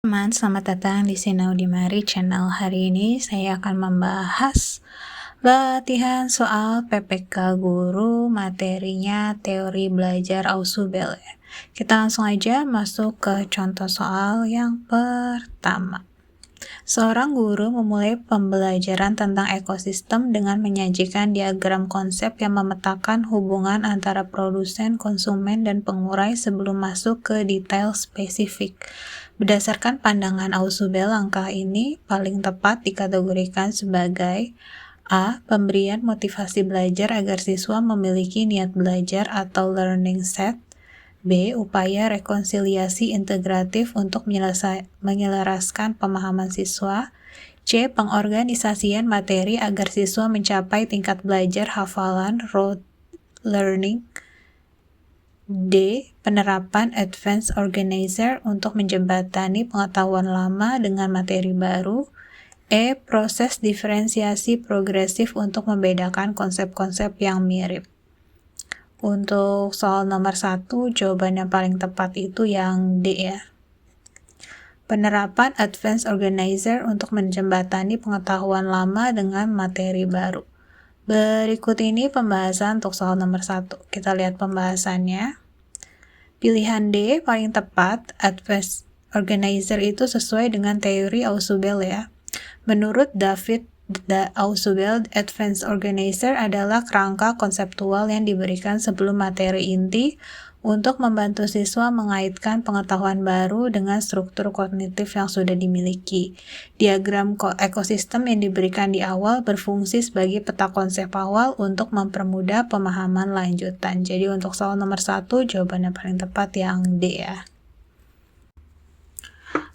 Teman, selamat datang di Sinau di Mari channel. Hari ini saya akan membahas latihan soal PPK Guru, materinya teori belajar Ausubel ya. Kita langsung aja masuk ke contoh soal yang pertama. Seorang guru memulai pembelajaran tentang ekosistem dengan menyajikan diagram konsep yang memetakan hubungan antara produsen, konsumen, dan pengurai sebelum masuk ke detail spesifik. Berdasarkan pandangan Ausubel, langkah ini paling tepat dikategorikan sebagai A. Pemberian motivasi belajar agar siswa memiliki niat belajar atau learning set. B. Upaya rekonsiliasi integratif untuk menyelaraskan pemahaman siswa. C. Pengorganisasian materi agar siswa mencapai tingkat belajar hafalan rote learning. D. Penerapan advanced organizer untuk menjembatani pengetahuan lama dengan materi baru. E. Proses diferensiasi progresif untuk membedakan konsep-konsep yang mirip. Untuk soal nomor 1, jawaban yang paling tepat itu yang D ya. Penerapan advanced organizer untuk menjembatani pengetahuan lama dengan materi baru. Berikut ini pembahasan untuk soal nomor 1. Kita lihat pembahasannya. Pilihan D paling tepat, advanced organizer itu sesuai dengan teori Ausubel ya. Menurut David Ausubel, advanced organizer adalah kerangka konseptual yang diberikan sebelum materi inti untuk membantu siswa mengaitkan pengetahuan baru dengan struktur kognitif yang sudah dimiliki. Diagram ekosistem yang diberikan di awal berfungsi sebagai peta konsep awal untuk mempermudah pemahaman lanjutan. Jadi untuk soal nomor 1, jawaban yang paling tepat yang D ya.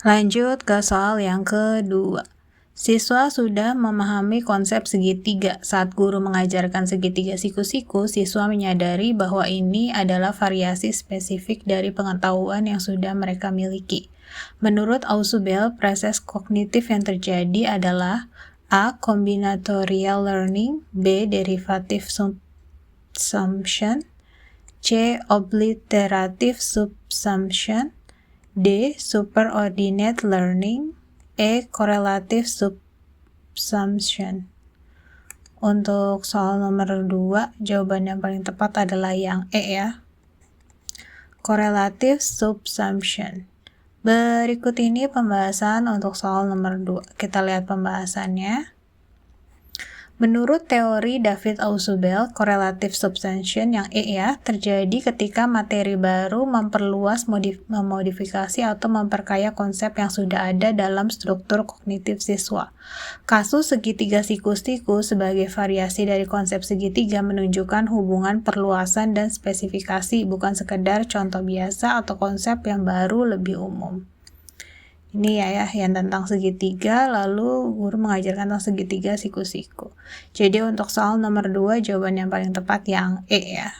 Lanjut ke soal yang kedua. Siswa sudah memahami konsep segitiga. Saat guru mengajarkan segitiga siku-siku, siswa menyadari bahwa ini adalah variasi spesifik dari pengetahuan yang sudah mereka miliki. Menurut Ausubel, proses kognitif yang terjadi adalah A. Combinatorial learning, B. Derivative subsumption, C. Obliterative subsumption, D. Superordinate learning, E. Correlative subsumption. Untuk soal nomor 2, jawaban yang paling tepat adalah yang E ya. Correlative subsumption. Berikut ini pembahasan untuk soal nomor 2. Kita lihat pembahasannya. Menurut teori David Ausubel, correlative subsumption yang E ya, terjadi ketika materi baru memperluas, memodifikasi atau memperkaya konsep yang sudah ada dalam struktur kognitif siswa. Kasus segitiga siku-siku sebagai variasi dari konsep segitiga menunjukkan hubungan perluasan dan spesifikasi, bukan sekedar contoh biasa atau konsep yang baru lebih umum. Ini ya yang tentang segitiga, lalu guru mengajarkan tentang segitiga siku-siku. Jadi untuk soal nomor 2, jawaban yang paling tepat yang E ya.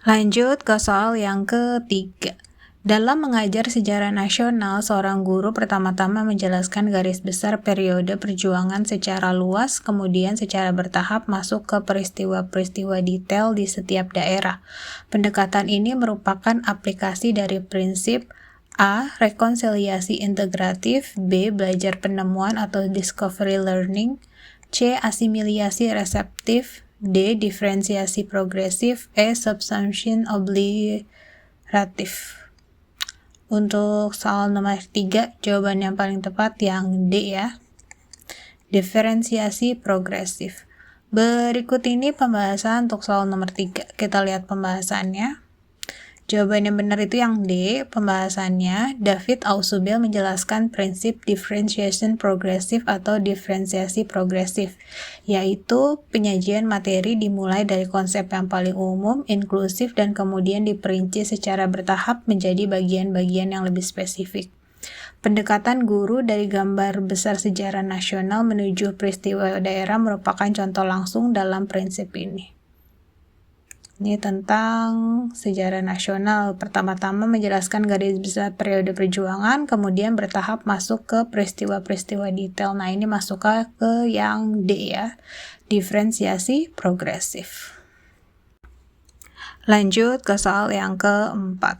Lanjut ke soal yang ketiga. Dalam mengajar sejarah nasional, seorang guru pertama-tama menjelaskan garis besar periode perjuangan secara luas, kemudian secara bertahap masuk ke peristiwa-peristiwa detail di setiap daerah. Pendekatan ini merupakan aplikasi dari prinsip A. Rekonsiliasi integratif, B. Belajar penemuan atau discovery learning, C. Asimilasi reseptif, D. Diferensiasi progresif, E. Subsumption obliteratif. Untuk soal nomor 3, jawaban yang paling tepat yang D ya. Diferensiasi progresif. Berikut ini pembahasan untuk soal nomor 3. Kita lihat pembahasannya. Jawaban yang benar itu yang D. Pembahasannya, David Ausubel menjelaskan prinsip differentiation progresif atau diferensiasi progresif, yaitu penyajian materi dimulai dari konsep yang paling umum, inklusif, dan kemudian diperinci secara bertahap menjadi bagian-bagian yang lebih spesifik. Pendekatan guru dari gambar besar sejarah nasional menuju peristiwa daerah merupakan contoh langsung dalam prinsip ini. Ini tentang sejarah nasional. Pertama-tama menjelaskan garis besar periode perjuangan, kemudian bertahap masuk ke peristiwa-peristiwa detail. Nah, ini masuk ke yang D ya, diferensiasi progresif. Lanjut ke soal yang keempat.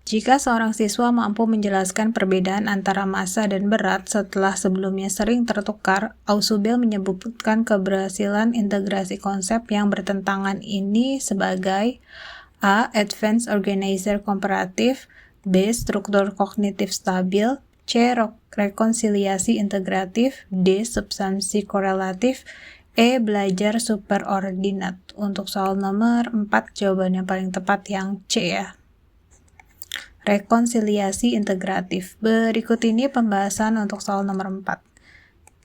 Jika seorang siswa mampu menjelaskan perbedaan antara massa dan berat setelah sebelumnya sering tertukar, Ausubel menyebutkan keberhasilan integrasi konsep yang bertentangan ini sebagai A. Advanced Organizer Komparatif, B. Struktur kognitif stabil, C. Rekonsiliasi integratif, D. Substansi korelatif, E. Belajar superordinat. Untuk soal nomor 4, jawaban yang paling tepat yang C ya. Rekonsiliasi integratif. Berikut ini pembahasan untuk soal nomor 4.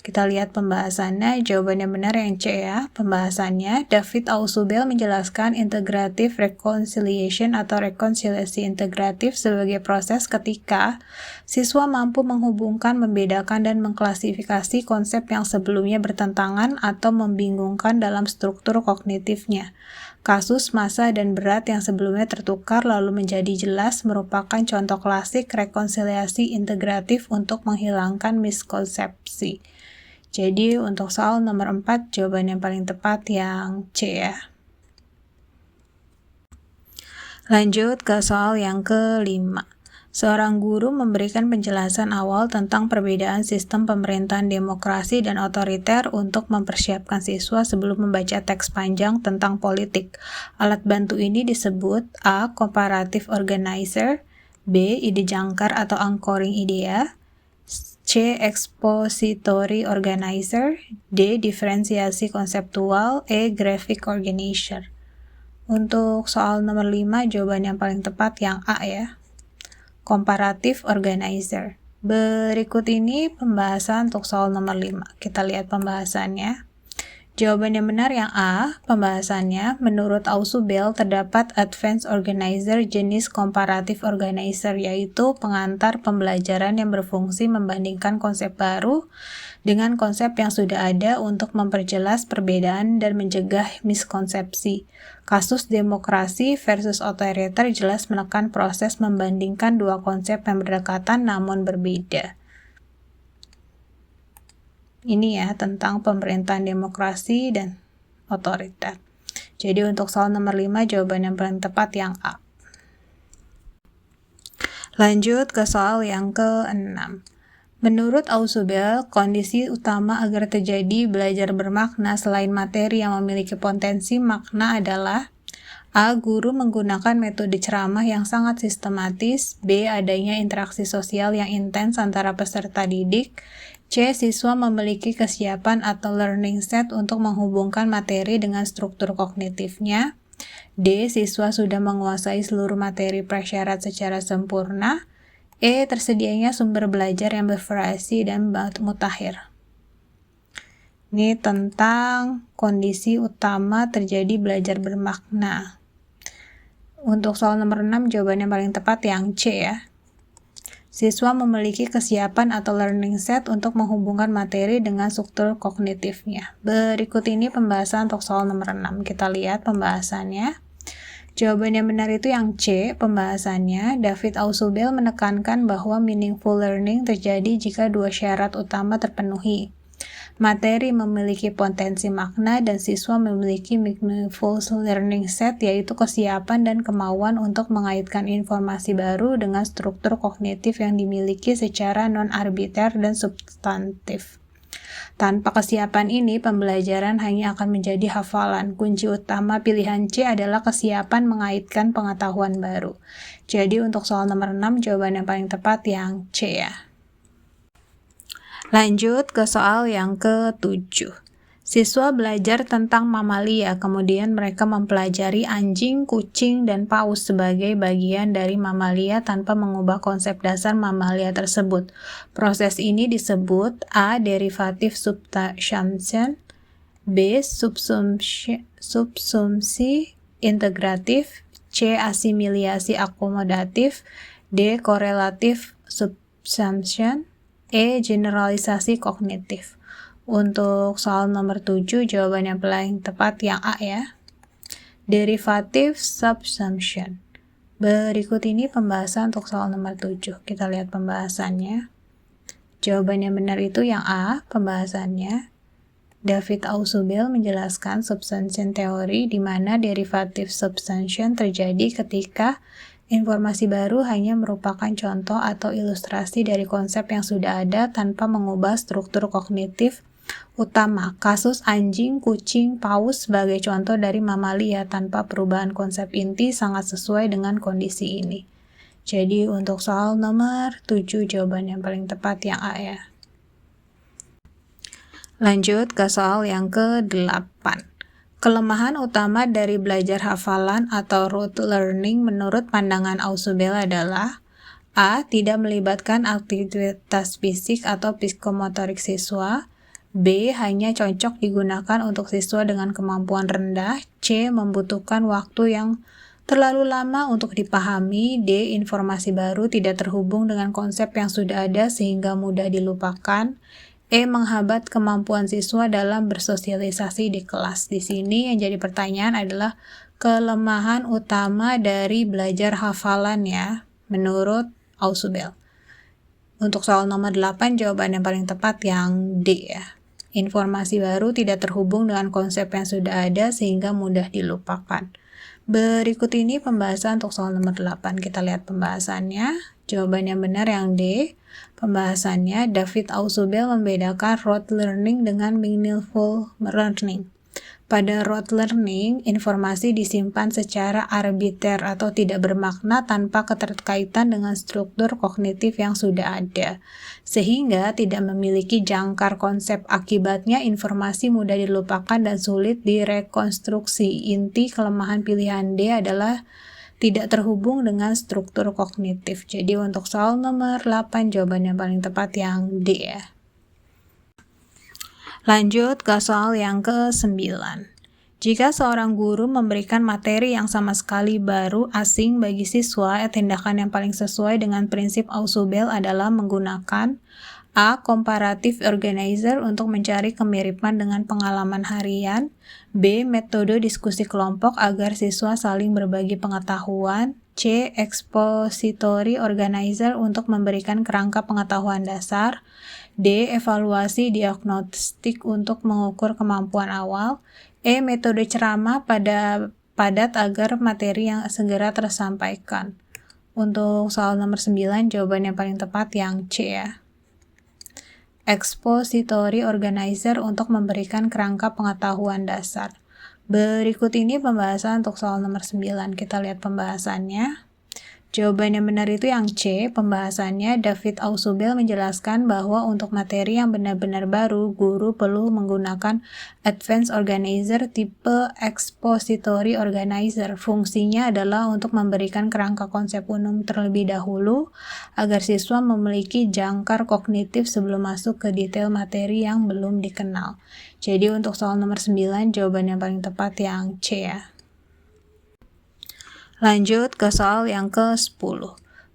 Kita lihat pembahasannya, jawabannya benar yang C ya. Pembahasannya, David Ausubel menjelaskan integrative reconciliation atau rekonsiliasi integratif sebagai proses ketika siswa mampu menghubungkan, membedakan, dan mengklasifikasi konsep yang sebelumnya bertentangan atau membingungkan dalam struktur kognitifnya. Kasus massa dan berat yang sebelumnya tertukar lalu menjadi jelas merupakan contoh klasik rekonsiliasi integratif untuk menghilangkan miskonsepsi. Jadi untuk soal nomor 4, jawaban yang paling tepat yang C ya. Lanjut ke soal yang kelima. Seorang guru memberikan penjelasan awal tentang perbedaan sistem pemerintahan demokrasi dan otoriter untuk mempersiapkan siswa sebelum membaca teks panjang tentang politik. Alat bantu ini disebut A. Comparative Organizer, B. Ide jangkar atau anchoring idea, C. Expository Organizer, D. Diferensiasi konseptual, E. Graphic Organizer. Untuk soal nomor 5, jawaban yang paling tepat yang A ya. Comparative Organizer. Berikut ini pembahasan untuk soal nomor 5. Kita lihat pembahasannya. Jawaban yang benar yang A, pembahasannya, menurut Ausubel terdapat Advanced Organizer jenis Comparative Organizer, yaitu pengantar pembelajaran yang berfungsi membandingkan konsep baru dengan konsep yang sudah ada untuk memperjelas perbedaan dan mencegah miskonsepsi. Kasus demokrasi versus otoriter jelas menekan proses membandingkan dua konsep yang berdekatan namun berbeda. Ini ya tentang pemerintahan demokrasi dan otoriter. Jadi untuk soal nomor 5, jawaban yang paling tepat yang A. Lanjut ke soal yang ke-6. Menurut Ausubel, kondisi utama agar terjadi belajar bermakna selain materi yang memiliki potensi makna adalah A. Guru menggunakan metode ceramah yang sangat sistematis, B. Adanya interaksi sosial yang intens antara peserta didik, C. Siswa memiliki kesiapan atau learning set untuk menghubungkan materi dengan struktur kognitifnya, D. Siswa sudah menguasai seluruh materi prasyarat secara sempurna, E. Tersedianya sumber belajar yang bervariasi dan mutakhir. Ini tentang kondisi utama terjadi belajar bermakna. Untuk soal nomor 6, jawabannya paling tepat yang C ya. Siswa memiliki kesiapan atau learning set untuk menghubungkan materi dengan struktur kognitifnya. Berikut ini pembahasan untuk soal nomor 6. Kita lihat pembahasannya. Jawaban yang benar itu yang C, pembahasannya. David Ausubel menekankan bahwa meaningful learning terjadi jika dua syarat utama terpenuhi. Materi memiliki potensi makna dan siswa memiliki meaningful learning set, yaitu kesiapan dan kemauan untuk mengaitkan informasi baru dengan struktur kognitif yang dimiliki secara non-arbiter dan substantif. Tanpa kesiapan ini, pembelajaran hanya akan menjadi hafalan. Kunci utama pilihan C adalah kesiapan mengaitkan pengetahuan baru. Jadi untuk soal nomor 6, jawaban yang paling tepat yang C ya. Lanjut ke soal yang ke-7. Siswa belajar tentang mamalia, kemudian mereka mempelajari anjing, kucing, dan paus sebagai bagian dari mamalia tanpa mengubah konsep dasar mamalia tersebut. Proses ini disebut A. Derivative subsumption, B. Subsumsi integratif, C. Asimilasi akomodatif, D. Korelatif subsumption, E. Generalisasi kognitif. Untuk soal nomor 7, jawaban yang paling tepat yang A ya. Derivative subsumption. Berikut ini pembahasan untuk soal nomor 7. Kita lihat pembahasannya. Jawaban yang benar itu yang A, pembahasannya. David Ausubel menjelaskan subsumption teori di mana derivative subsumption terjadi ketika Informasi baru hanya merupakan contoh atau ilustrasi dari konsep yang sudah ada tanpa mengubah struktur kognitif utama. Kasus anjing, kucing, paus sebagai contoh dari mamalia tanpa perubahan konsep inti sangat sesuai dengan kondisi ini. Jadi untuk soal nomor 7 jawaban yang paling tepat yang A ya. Lanjut ke soal yang ke-8. Kelemahan utama dari belajar hafalan atau rote learning menurut pandangan Ausubel adalah A. Tidak melibatkan aktivitas fisik atau psikomotorik siswa. B. Hanya cocok digunakan untuk siswa dengan kemampuan rendah. C. Membutuhkan waktu yang terlalu lama untuk dipahami. D. Informasi baru tidak terhubung dengan konsep yang sudah ada sehingga mudah dilupakan. E. Menghambat kemampuan siswa dalam bersosialisasi di kelas. Di sini yang jadi pertanyaan adalah kelemahan utama dari belajar hafalan ya, menurut Ausubel. Untuk soal nomor 8, jawaban yang paling tepat yang D ya. Informasi baru tidak terhubung dengan konsep yang sudah ada sehingga mudah dilupakan. Berikut ini pembahasan untuk soal nomor 8. Kita lihat pembahasannya. Jawaban yang benar yang D. Pembahasannya, David Ausubel membedakan rote learning dengan meaningful learning. Pada rote learning, informasi disimpan secara arbiter atau tidak bermakna tanpa keterkaitan dengan struktur kognitif yang sudah ada, sehingga tidak memiliki jangkar konsep. Akibatnya, informasi mudah dilupakan dan sulit direkonstruksi. Inti kelemahan pilihan D adalah tidak terhubung dengan struktur kognitif. Jadi untuk soal nomor 8, jawaban yang paling tepat yang D ya. Lanjut ke soal yang ke-9. Jika seorang guru memberikan materi yang sama sekali baru asing bagi siswa, tindakan yang paling sesuai dengan prinsip Ausubel adalah menggunakan A. Comparative organizer untuk mencari kemiripan dengan pengalaman harian. B. Metode diskusi kelompok agar siswa saling berbagi pengetahuan. C. Expository organizer untuk memberikan kerangka pengetahuan dasar. D. Evaluasi diagnostik untuk mengukur kemampuan awal. E. Metode ceramah padat agar materi yang segera tersampaikan. Untuk soal nomor 9, jawaban yang paling tepat yang C ya. Expository organizer untuk memberikan kerangka pengetahuan dasar. Berikut ini pembahasan untuk soal nomor 9. Kita lihat pembahasannya. Jawaban yang benar itu yang C. Pembahasannya, David Ausubel menjelaskan bahwa untuk materi yang benar-benar baru, guru perlu menggunakan advanced organizer tipe expository organizer. Fungsinya adalah untuk memberikan kerangka konsep umum terlebih dahulu agar siswa memiliki jangkar kognitif sebelum masuk ke detail materi yang belum dikenal. Jadi untuk soal nomor 9, jawaban yang paling tepat yang C ya. Lanjut ke soal yang ke-10.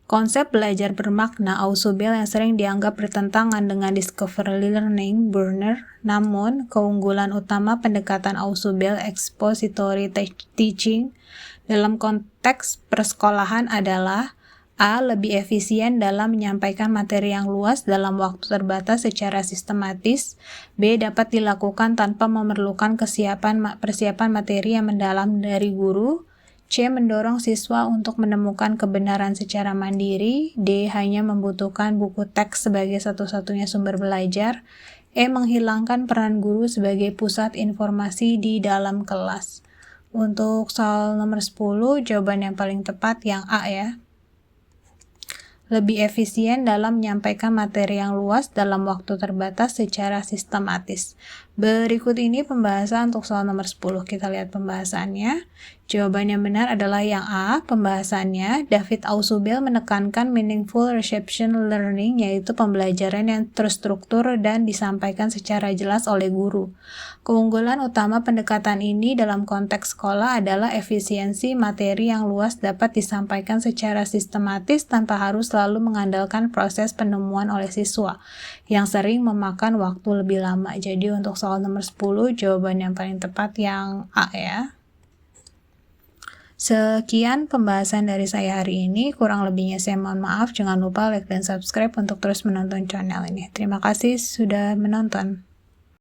Konsep belajar bermakna Ausubel yang sering dianggap bertentangan dengan discovery learning Burner, namun keunggulan utama pendekatan Ausubel expository teaching dalam konteks persekolahan adalah A. Lebih efisien dalam menyampaikan materi yang luas dalam waktu terbatas secara sistematis. B. Dapat dilakukan tanpa memerlukan persiapan materi yang mendalam dari guru. C. Mendorong siswa untuk menemukan kebenaran secara mandiri. D. Hanya membutuhkan buku teks sebagai satu-satunya sumber belajar. E. Menghilangkan peran guru sebagai pusat informasi di dalam kelas. Untuk soal nomor 10, jawaban yang paling tepat yang A ya. Lebih efisien dalam menyampaikan materi yang luas dalam waktu terbatas secara sistematis. Berikut ini pembahasan untuk soal nomor 10. Kita lihat pembahasannya. Jawaban yang benar adalah yang A. Pembahasannya, David Ausubel menekankan meaningful reception learning, yaitu pembelajaran yang terstruktur dan disampaikan secara jelas oleh guru. Keunggulan utama pendekatan ini dalam konteks sekolah adalah efisiensi materi yang luas dapat disampaikan secara sistematis tanpa harus selalu mengandalkan proses penemuan oleh siswa, yang sering memakan waktu lebih lama. Jadi untuk soal nomor 10, jawaban yang paling tepat yang A ya. Sekian pembahasan dari saya hari ini, kurang lebihnya saya mohon maaf. Jangan lupa like dan subscribe untuk terus menonton channel ini. Terima kasih sudah menonton.